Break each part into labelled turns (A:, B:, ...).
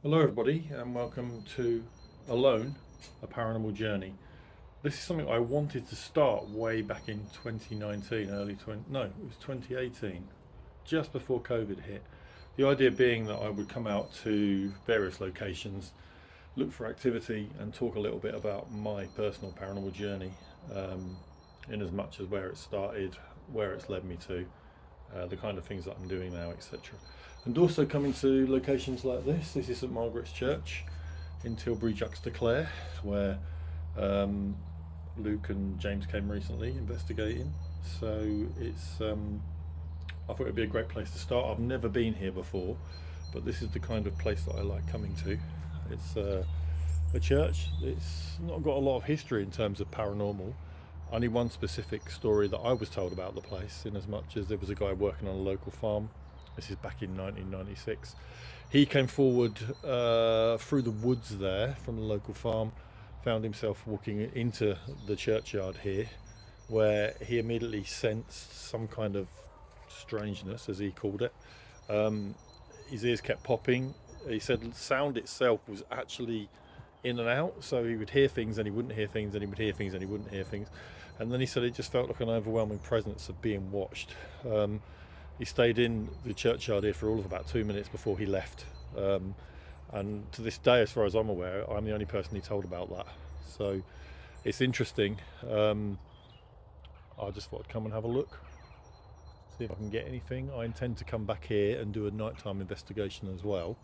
A: Hello, everybody, and welcome to Alone, a Paranormal Journey. This is something I wanted to start way back in 2019, early 20, no, it was 2018, just before COVID hit. The idea being that I would come out to various locations, look for activity, and talk a little bit about my personal paranormal journey, um, in as much as where it started, where it's led me to, the kind of things that I'm doing now, etc. And also coming to locations like this. This is St Margaret's Church in Tilbury Juxta Clare, where um, Luke and James came recently investigating. So I thought it'd be a great place to start. I've never been here before, but this is the kind of place that I like coming to. It's a church. It's not got a lot of history in terms of paranormal. Only one specific story that I was told about the place, in as much as there was a guy working on a local farm. This is back in 1996. He came forward through the woods there from the local farm, found himself walking into the churchyard here, where he immediately sensed some kind of strangeness, as he called it. Um, his ears kept popping. He said the sound itself was actually in and out, so he would hear things and he wouldn't hear things, and he would hear things and he wouldn't hear things. And then he said it just felt like an overwhelming presence of being watched. He stayed in the churchyard here for all of about 2 minutes before he left. Um, and to this day, as far as I'm aware, I'm the only person he told about that. So it's interesting. Um, I just thought I'd come and have a look, see if I can get anything. I intend to come back here and do a nighttime investigation as well.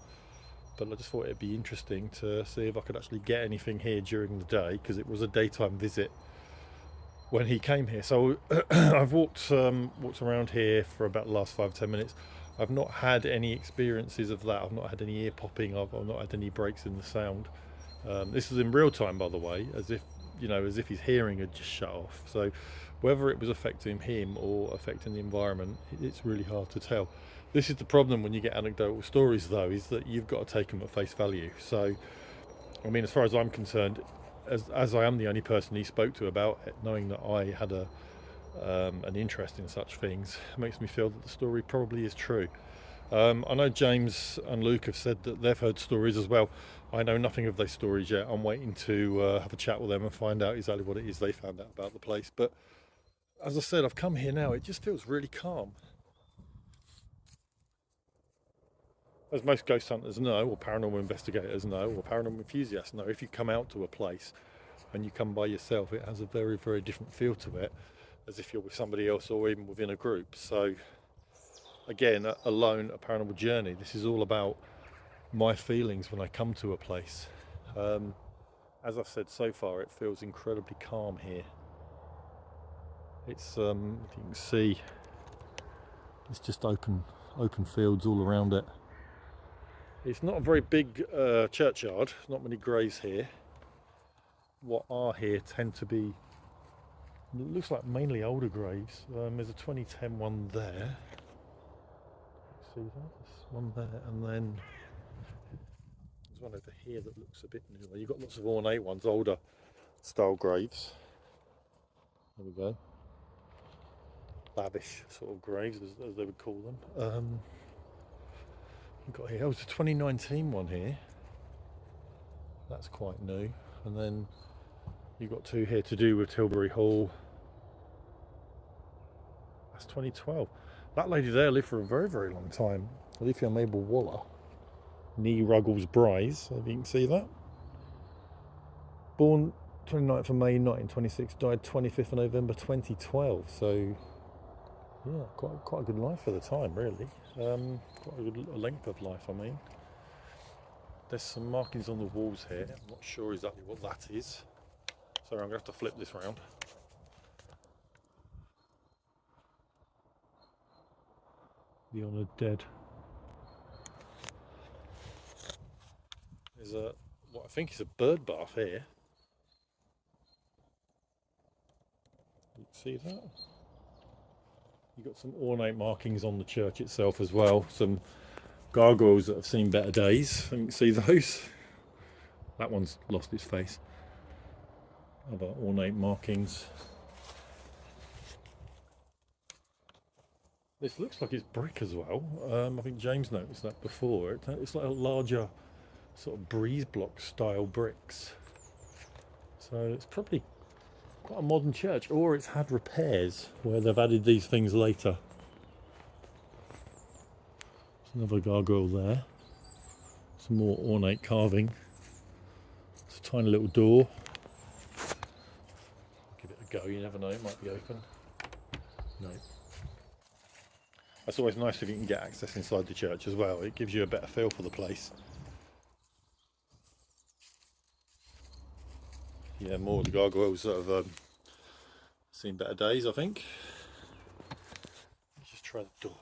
A: But I just thought it'd be interesting to see if I could actually get anything here during the day, because it was a daytime visit when he came here. So I've walked around here for about the last 5 10 minutes. I've not had any experiences of that. I've not had any ear popping. I've not had any breaks in the sound. This is in real time, by the way, as if as if his hearing had just shut off. So whether it was affecting him or affecting the environment, it's really hard to tell. This is the problem when you get anecdotal stories, though, is that you've got to take them at face value. So, I mean, as far as I'm concerned, as I am the only person he spoke to about it, knowing that I had an interest in such things, makes me feel that the story probably is true. I know James and Luke have said that they've heard stories as well. I know nothing of those stories yet. I'm waiting to have a chat with them and find out exactly what it is they found out about the place. But as I said, I've come here now. It just feels really calm. As most ghost hunters know, or paranormal investigators know, or paranormal enthusiasts know, if you come out to a place and you come by yourself, it has a very, very different feel to it, as if you're with somebody else or even within a group. So, again, alone, a paranormal journey. This is all about my feelings when I come to a place. Um, as I've said so far, it feels incredibly calm here. You can see, it's just open fields all around it. It's not a very big churchyard. Not many graves here. What are here tend to be, it looks like mainly older graves. There's a 2010 one there. See that? There's one there, and then there's one over here that looks a bit newer. You've got lots of ornate ones, older style graves. There we go. Lavish sort of graves, as they would call them. You've got here, oh, it's a 2019 one here. That's quite new. And then you've got two here to do with Tilbury Hall. That's 2012. That lady there lived for a very, very long time. Alethea Mabel Waller. Nee Ruggles Bryce, if you can see that. Born 29th of May 1926, died 25th of November 2012. So, yeah, quite a good life for the time, really. Quite a good length of life, I mean. There's some markings on the walls here. I'm not sure exactly what that is. Sorry, I'm going to have to flip this round. The honoured dead. There's what I think is a bird bath here. You can see that? You've got some ornate markings on the church itself as well. Some gargoyles that have seen better days. You can see those. That one's lost its face. Other ornate markings. This looks like it's brick as well. I think James noticed that before. It's like a larger sort of breeze block style bricks. So it's probably quite a modern church, or it's had repairs where they've added these things later. There's another gargoyle there. Some more ornate carving. It's a tiny little door. Give it a go, you never know, it might be open. No. That's always nice if you can get access inside the church as well. It gives you a better feel for the place. Yeah, more of the gargoyles that have seen better days, I think. Let's just try the door.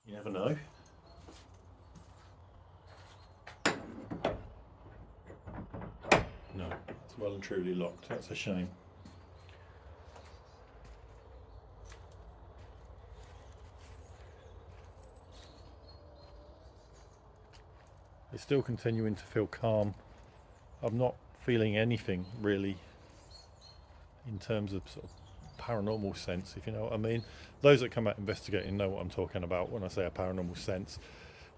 A: You never know. No, it's well and truly locked. That's a shame. It's still continuing to feel calm. I'm not feeling anything really in terms of sort of paranormal sense, if you know what I mean. Those that come out investigating know what I'm talking about when I say a paranormal sense.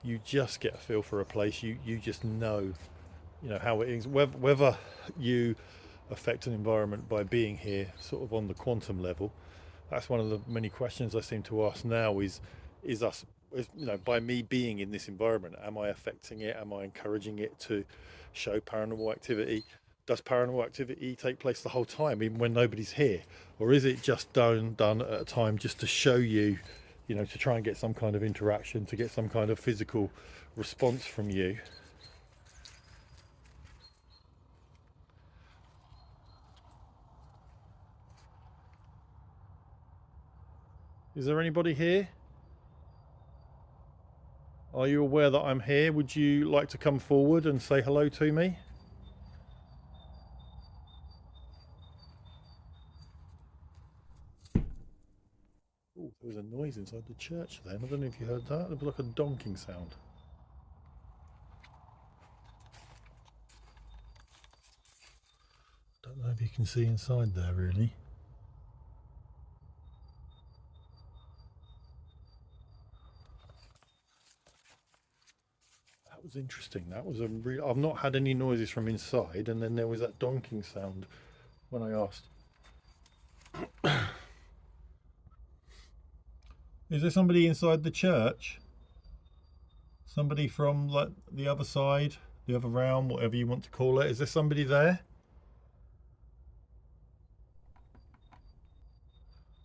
A: You just get a feel for a place. You just know, you know, how it is. Whether you affect an environment by being here, sort of on the quantum level, that's one of the many questions I seem to ask now. Is us, you know, by me being in this environment, am I affecting it? Am I encouraging it to show paranormal activity? Does paranormal activity take place the whole time, even when nobody's here, or is it just done at a time just to show you, you know, to try and get some kind of interaction, to get some kind of physical response from you? Is there anybody here? Are you aware that I'm here? Would you like to come forward and say hello to me? Oh, there was a noise inside the church then. I don't know if you heard that. It was like a donking sound. Don't know if you can see inside there really. That was interesting. That was a real. I've not had any noises from inside, and then there was that donking sound when I asked. Is there somebody inside the church? Somebody from like the other side, the other realm, whatever you want to call it. Is there somebody there?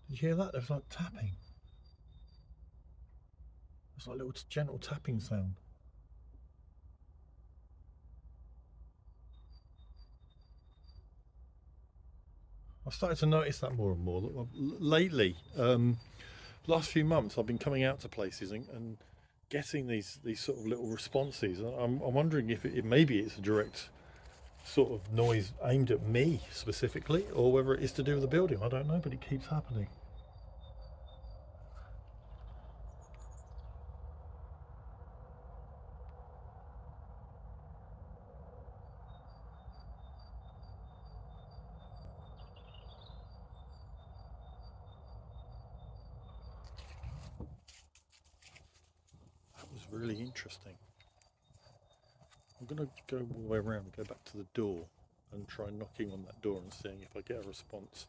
A: Did you hear that? There was like tapping. It's like a little gentle tapping sound. I've started to notice that more and more lately. Last few months, I've been coming out to places and getting these sort of little responses. I'm wondering if maybe it's a direct sort of noise aimed at me specifically, or whether it is to do with the building. I don't know, but it keeps happening. That was really interesting. I'm going to go all the way around and go back to the door and try knocking on that door and seeing if I get a response.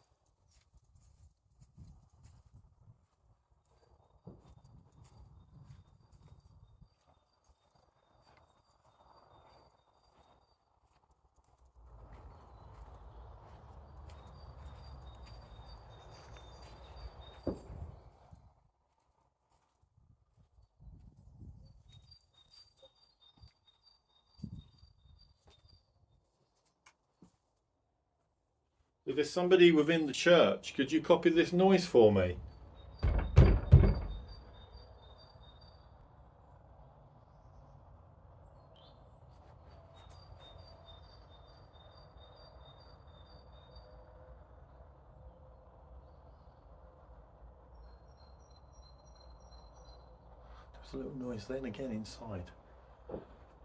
A: If there's somebody within the church, could you copy this noise for me? There's a little noise then again inside.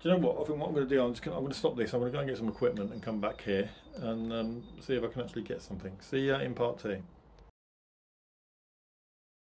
A: Do you know what? I think what I'm going to do, I'm going to stop this. I'm going to go and get some equipment and come back here and see if I can actually get something. See you in part two.